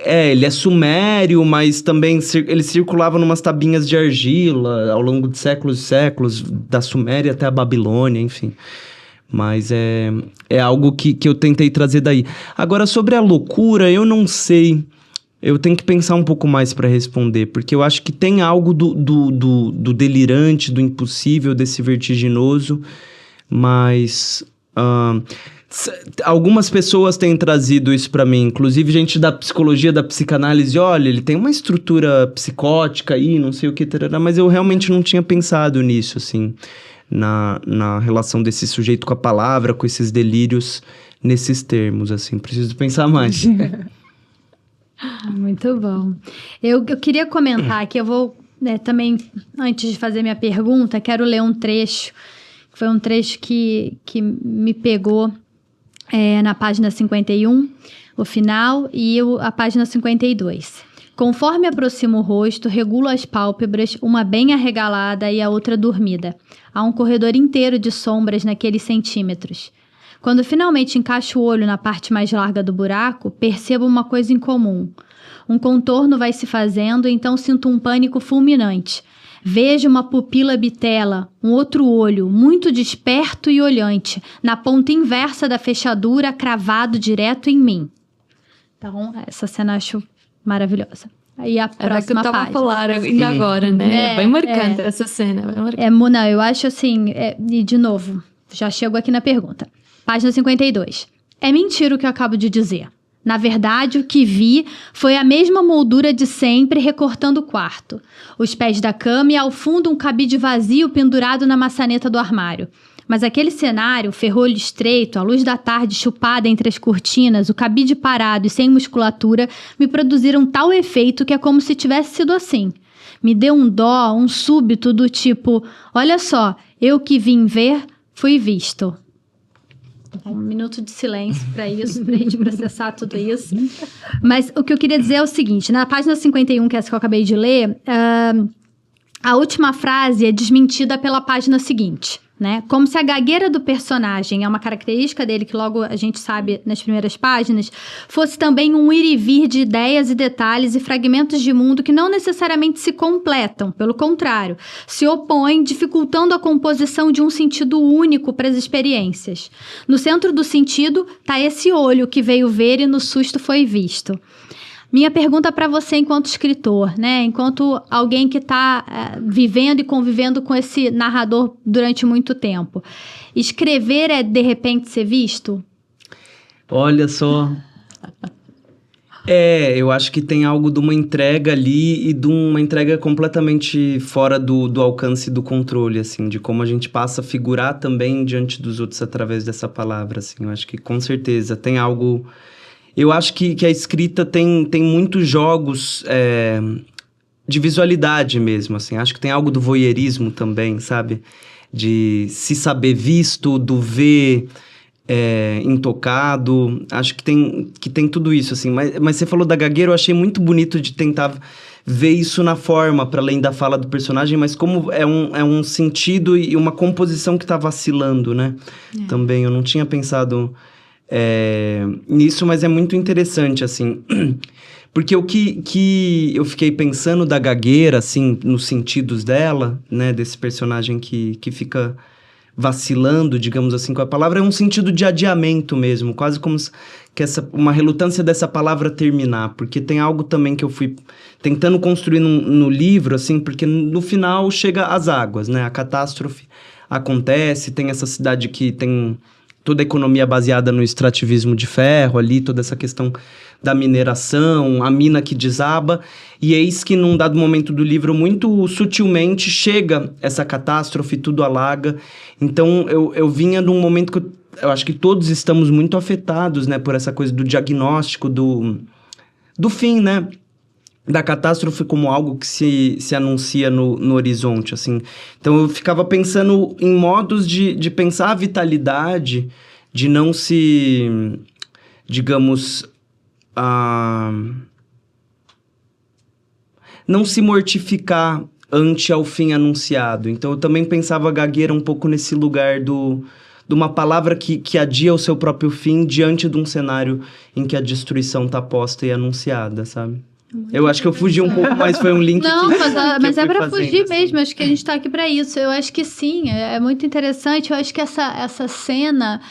ele é sumério, mas também ele circulava numas tabinhas de argila ao longo de séculos e séculos, da Suméria até a Babilônia, enfim. Mas é algo que eu tentei trazer daí. Agora, sobre a loucura, eu não sei. Eu tenho que pensar um pouco mais para responder, porque eu acho que tem algo do delirante, do impossível, desse vertiginoso, mas... algumas pessoas têm trazido isso pra mim, inclusive gente da psicologia, da psicanálise, olha, ele tem uma estrutura psicótica aí, não sei o que, mas eu realmente não tinha pensado nisso, assim, na relação desse sujeito com a palavra, com esses delírios, nesses termos, assim, preciso pensar mais. Muito bom. Eu queria comentar que eu vou, também, antes de fazer minha pergunta, quero ler um trecho, que foi um trecho que me pegou, na página 51, o final, e a página 52. Conforme aproximo o rosto, regulo as pálpebras, uma bem arregalada e a outra dormida. Há um corredor inteiro de sombras naqueles centímetros. Quando finalmente encaixo o olho na parte mais larga do buraco, percebo uma coisa incomum. Um contorno vai se fazendo, então sinto um pânico fulminante. Vejo uma pupila bitela, um outro olho, muito desperto e olhante, na ponta inversa da fechadura, cravado direto em mim. Então, essa cena eu acho maravilhosa. Aí a próxima Era que eu tava página. a falar ainda agora, né? Bem marcante essa cena. Bem marcante. Não, eu acho assim, e de novo, já chego aqui na pergunta. Página 52. É mentira o que eu acabo de dizer. Na verdade, o que vi foi a mesma moldura de sempre recortando o quarto. Os pés da cama e ao fundo um cabide vazio pendurado na maçaneta do armário. Mas aquele cenário, ferrolho estreito, a luz da tarde chupada entre as cortinas, o cabide parado e sem musculatura, me produziram tal efeito que é como se tivesse sido assim. Me deu um dó, um súbito do tipo, olha só, eu que vim ver, fui visto. Um minuto de silêncio para isso, para a gente processar tudo isso. Mas o que eu queria dizer é o seguinte, na página 51, que é essa que eu acabei de ler, a última frase é desmentida pela página seguinte, né? Como se a gagueira do personagem, é uma característica dele que logo a gente sabe nas primeiras páginas, fosse também um ir e vir de ideias e detalhes e fragmentos de mundo que não necessariamente se completam, pelo contrário, se opõem, dificultando a composição de um sentido único para as experiências. No centro do sentido está esse olho que veio ver e no susto foi visto. Minha pergunta para você enquanto escritor, né? Enquanto alguém que está vivendo e convivendo com esse narrador durante muito tempo. Escrever é, de repente, ser visto? Olha só. Eu acho que tem algo de uma entrega ali e de uma entrega completamente fora do alcance do controle, assim, de como a gente passa a figurar também diante dos outros através dessa palavra, assim. Eu acho que com certeza tem algo... Eu acho que a escrita tem muitos jogos de visualidade mesmo, assim. Acho que tem algo do voyeurismo também, sabe? De se saber visto, do ver... intocado, acho que tem tudo isso, assim, mas você falou da gagueira, eu achei muito bonito de tentar ver isso na forma, para além da fala do personagem, mas como é um sentido e uma composição que tá vacilando, né? Também, eu não tinha pensado nisso, mas é muito interessante, assim, porque o que eu fiquei pensando da gagueira, assim, nos sentidos dela, né, desse personagem que fica... vacilando, digamos assim, com a palavra, é um sentido de adiamento mesmo, quase como que uma relutância dessa palavra terminar, porque tem algo também que eu fui tentando construir no livro, assim, porque no final chega às águas, né? A catástrofe acontece, tem essa cidade que tem toda a economia baseada no extrativismo de ferro ali, toda essa questão da mineração, a mina que desaba, e eis que num dado momento do livro, muito sutilmente, chega essa catástrofe, tudo alaga. Então, eu vinha num momento que eu acho que todos estamos muito afetados, né, por essa coisa do diagnóstico, do fim, né, da catástrofe como algo que se anuncia no horizonte, assim. Então, eu ficava pensando em modos de pensar a vitalidade, de não se, digamos... não se mortificar ante ao fim anunciado. Então, eu também pensava a gagueira um pouco nesse lugar de uma palavra que adia o seu próprio fim diante de um cenário em que a destruição está posta e anunciada, sabe? Eu acho que eu fugi um pouco, mas foi um link mas é para fugir assim mesmo. Acho que a gente está aqui para isso. Eu acho que sim, é muito interessante. Eu acho que essa cena...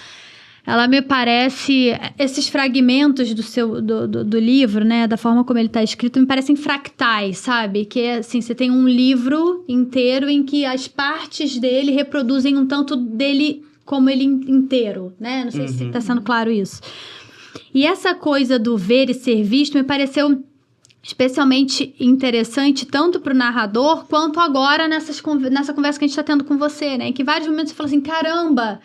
ela me parece... esses fragmentos do livro, né? Da forma como ele está escrito, me parecem fractais, sabe? Que, assim, você tem um livro inteiro em que as partes dele reproduzem um tanto dele como ele inteiro, né? Não sei se está sendo claro isso. E essa coisa do ver e ser visto me pareceu especialmente interessante tanto para o narrador quanto agora nessa conversa que a gente está tendo com você, né? Em que em vários momentos você fala assim, caramba...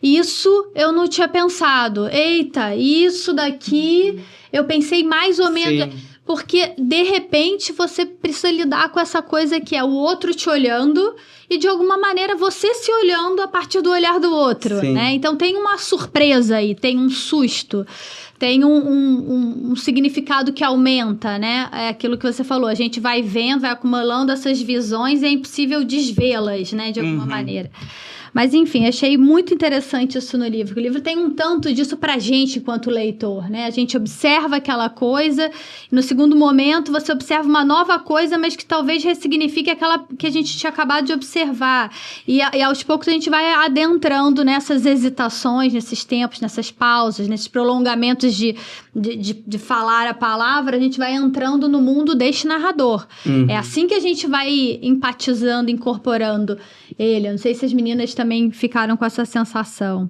isso eu não tinha pensado. Eita, isso daqui eu pensei mais ou menos... Sim. Porque, de repente, você precisa lidar com essa coisa que é o outro te olhando e, de alguma maneira, você se olhando a partir do olhar do outro, Sim. né? Então, tem uma surpresa aí, tem um susto, tem um significado que aumenta, né? É aquilo que você falou, a gente vai vendo, vai acumulando essas visões e é impossível desvê-las, né? De alguma maneira. Mas, enfim, achei muito interessante isso no livro. O livro tem um tanto disso pra gente enquanto leitor, né? A gente observa aquela coisa, e no segundo momento você observa uma nova coisa, mas que talvez ressignifique aquela que a gente tinha acabado de observar. E aos poucos a gente vai adentrando nessas hesitações, nesses tempos, nessas pausas, nesses prolongamentos de falar a palavra, a gente vai entrando no mundo deste narrador. É assim que a gente vai empatizando, incorporando ele. Eu não sei se as meninas também ficaram com essa sensação.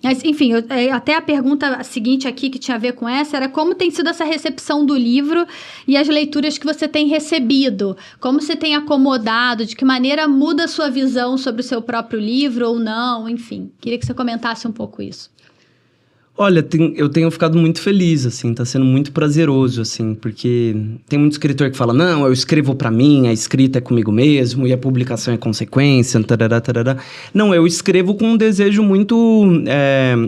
Mas, enfim, até a pergunta seguinte aqui, que tinha a ver com essa, era como tem sido essa recepção do livro e as leituras que você tem recebido? Como você tem acomodado? De que maneira muda a sua visão sobre o seu próprio livro ou não? Enfim, queria que você comentasse um pouco isso. Olha, eu tenho ficado muito feliz, assim, tá sendo muito prazeroso, assim, porque tem muito escritor que fala, não, eu escrevo pra mim, a escrita é comigo mesmo e a publicação é consequência, tarará, tarará. Não, eu escrevo com um desejo muito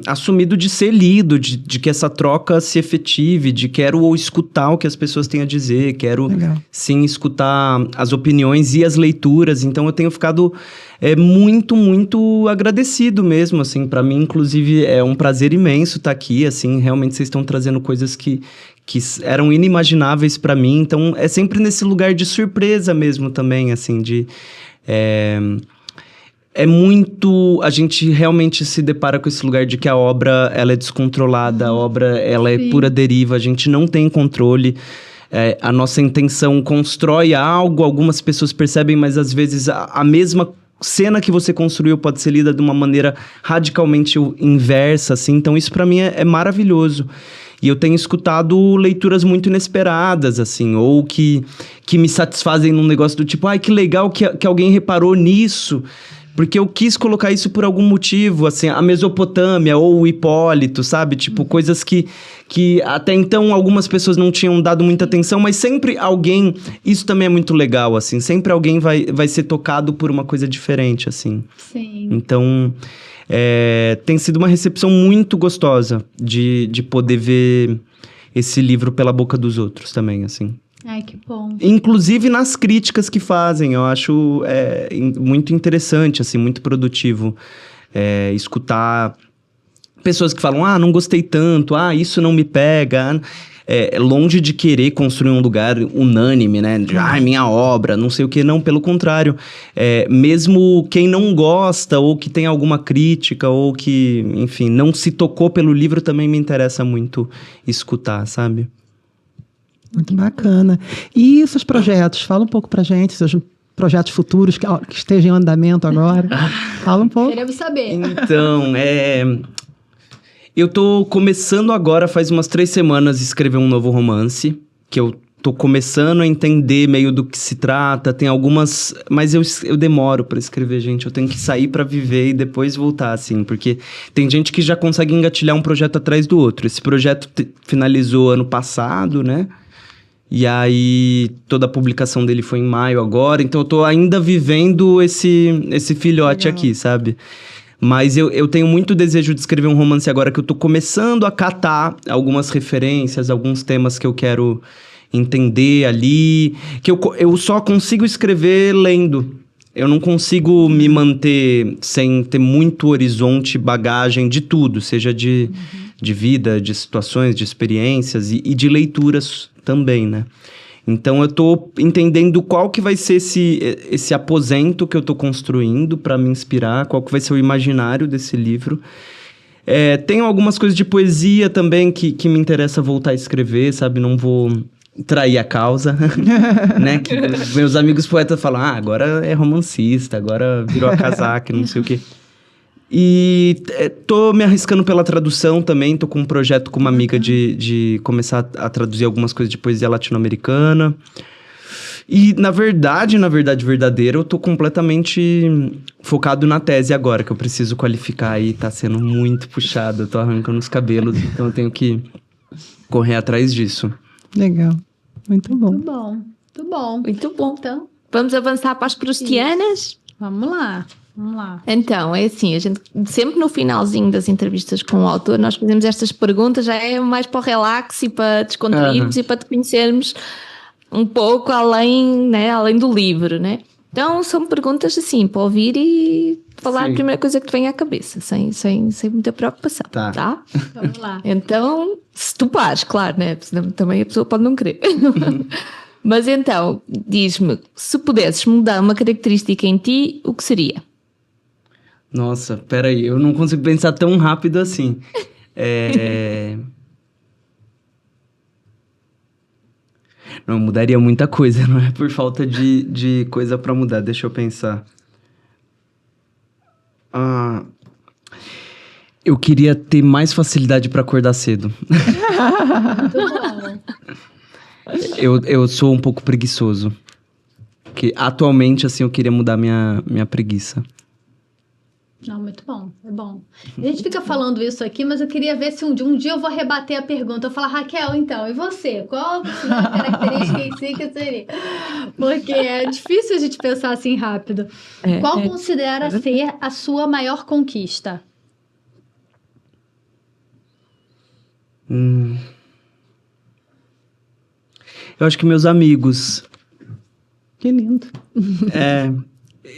assumido de ser lido, de que essa troca se efetive, de quero escutar o que as pessoas têm a dizer, quero, sim, escutar as opiniões e as leituras, então eu tenho ficado... muito, muito agradecido mesmo, assim, pra mim, inclusive, é um prazer imenso estar aqui, assim, realmente vocês estão trazendo coisas que eram inimagináveis pra mim, então é sempre nesse lugar de surpresa mesmo também, assim, é muito... a gente realmente se depara com esse lugar de que a obra, ela é descontrolada, a obra, ela é pura deriva, a gente não tem controle... a nossa intenção constrói algo, algumas pessoas percebem, mas às vezes a mesma cena que você construiu pode ser lida de uma maneira radicalmente inversa, assim. Então, isso pra mim é maravilhoso. E eu tenho escutado leituras muito inesperadas, assim, ou que me satisfazem num negócio do tipo, ai, que legal que alguém reparou nisso, porque eu quis colocar isso por algum motivo, assim, a Mesopotâmia ou o Hipólito, sabe? Tipo, coisas que até então algumas pessoas não tinham dado muita atenção, mas sempre alguém, isso também é muito legal, assim, sempre alguém vai ser tocado por uma coisa diferente, assim. Sim. Então, tem sido uma recepção muito gostosa de poder ver esse livro pela boca dos outros também, assim. Ai, que bom. Inclusive nas críticas que fazem, eu acho muito interessante, assim, muito produtivo escutar pessoas que falam, não gostei tanto, isso não me pega, longe de querer construir um lugar unânime, né, de, minha obra, não sei o que, não, pelo contrário, mesmo quem não gosta, ou que tem alguma crítica, ou que, enfim, não se tocou pelo livro, também me interessa muito escutar, sabe? Muito bacana. E seus projetos? Fala um pouco pra gente, seus projetos futuros que estejam em andamento agora. Fala um pouco. Queremos saber. Então, eu tô começando agora, faz umas 3 semanas, escrever um novo romance, que eu tô começando a entender meio do que se trata, tem algumas... Mas eu demoro pra escrever, gente, eu tenho que sair pra viver e depois voltar, assim, porque tem gente que já consegue engatilhar um projeto atrás do outro. Esse projeto finalizou ano passado, né? E aí, toda a publicação dele foi em maio agora, então eu tô ainda vivendo esse filhote aqui, sabe? Mas eu tenho muito desejo de escrever um romance agora que eu tô começando a catar algumas referências, alguns temas que eu quero entender ali, que eu só consigo escrever lendo. Eu não consigo me manter sem ter muito horizonte, bagagem de tudo, seja de vida, de situações, de experiências e de leituras também, né? Então eu tô entendendo qual que vai ser esse aposento que eu tô construindo para me inspirar, qual que vai ser o imaginário desse livro. Tem algumas coisas de poesia também que me interessa voltar a escrever, sabe? Não vou trair a causa, né? Que meus amigos poetas falam, agora é romancista, agora virou a casaca, não sei o quê. E tô me arriscando pela tradução também, tô com um projeto com uma amiga de começar a traduzir algumas coisas de poesia latino-americana. E, na verdade verdadeira, eu tô completamente focado na tese agora, que eu preciso qualificar e tá sendo muito puxado, eu tô arrancando os cabelos, então eu tenho que correr atrás disso. Legal, muito bom. Muito bom, muito bom. Muito bom. Então, Vamos avançar para as proustianas? vamos lá. Então, é assim, a gente sempre no finalzinho das entrevistas com o autor, nós fazemos estas perguntas, já é mais para o relax e para descontrairmos e para te conhecermos um pouco além, né, além do livro, né? Então, são perguntas assim, para ouvir e falar a primeira coisa que te vem à cabeça, sem muita preocupação, tá? Vamos lá. Então, se tu pares, claro, né? Senão também a pessoa pode não querer. Mas então, diz-me, se pudesses mudar uma característica em ti, o que seria? Nossa, peraí, eu não consigo pensar tão rápido assim. Não, mudaria muita coisa, não é por falta de coisa pra mudar, deixa eu pensar. Eu queria ter mais facilidade pra acordar cedo. Muito bom. Eu sou um pouco preguiçoso. Que atualmente, assim, eu queria mudar minha preguiça. Não, muito bom, é bom. A gente fica falando isso aqui, mas eu queria ver se um dia eu vou rebater a pergunta. Eu falar, Raquel, então, e você? Qual a sua característica em si que seria? Porque é difícil a gente pensar assim rápido. Qual considera ser a sua maior conquista? Eu acho que meus amigos. Que lindo.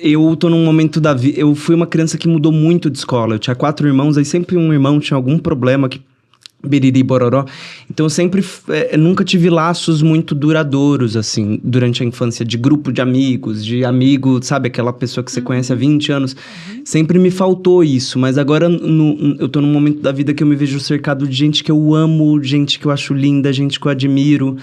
Eu tô num momento da vida... Eu fui uma criança que mudou muito de escola. Eu tinha 4 irmãos, aí sempre um irmão tinha algum problema, que biriri, bororó. Então eu sempre... nunca tive laços muito duradouros, assim, durante a infância, de grupo de amigos, de amigo, sabe? Aquela pessoa que você conhece há 20 anos. Sempre me faltou isso, mas agora eu tô num momento da vida que eu me vejo cercado de gente que eu amo, gente que eu acho linda, gente que eu admiro...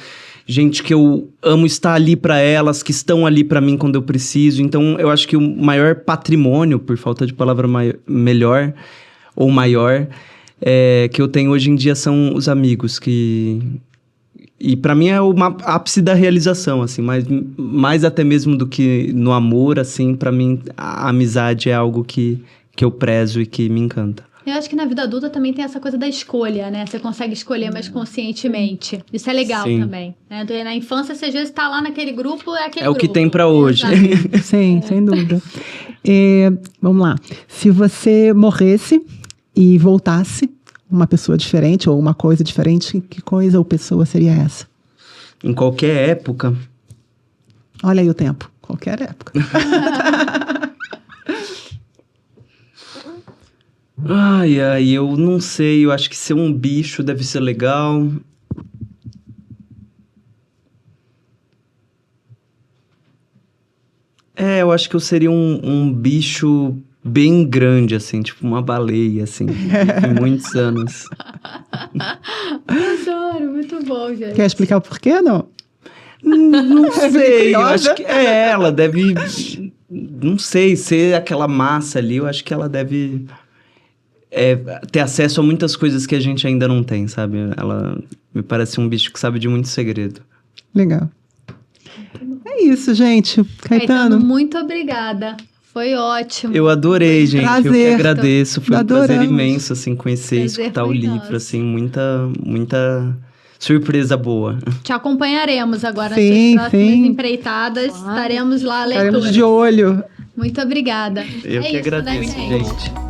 Gente que eu amo estar ali para elas, que estão ali para mim quando eu preciso. Então, eu acho que o maior patrimônio, por falta de palavra melhor ou maior, que eu tenho hoje em dia são os amigos E pra mim é o ápice da realização, assim, mas mais até mesmo do que no amor, assim, pra mim a amizade é algo que eu prezo e que me encanta. Eu acho que na vida adulta também tem essa coisa da escolha, né? Você consegue escolher mais conscientemente. Isso é legal Sim. também. Né? Na infância, você às vezes tá lá naquele grupo, é aquele É o grupo. que tem pra hoje. Exato. Sim, sem dúvida. Vamos lá. Se você morresse e voltasse uma pessoa diferente ou uma coisa diferente, que coisa ou pessoa seria essa? Em qualquer época. Olha aí o tempo. Qualquer época. Ai, eu não sei, eu acho que ser um bicho deve ser legal. Eu acho que eu seria um bicho bem grande, assim, tipo uma baleia, assim, em muitos anos. Adoro, muito bom, gente. Quer explicar o porquê, não? Não sei, eu curiosa. acho que ela deve, não sei, ser aquela massa ali, eu acho que ela deve ter acesso a muitas coisas que a gente ainda não tem, sabe? Ela me parece um bicho que sabe de muito segredo. Legal. É isso, gente. Caetano. Muito obrigada. Foi ótimo. Eu adorei, gente. Prazer. Eu que agradeço. Foi um prazer Adoramos. imenso, assim, conhecer e Prazer escutar o foi livro, nosso. assim, muita surpresa boa. Te acompanharemos agora Sim, nas suas próximas sim. empreitadas. Claro. Estaremos lá à leitura. Estaremos de olho. Muito obrigada. Eu que isso, né, agradeço, gente.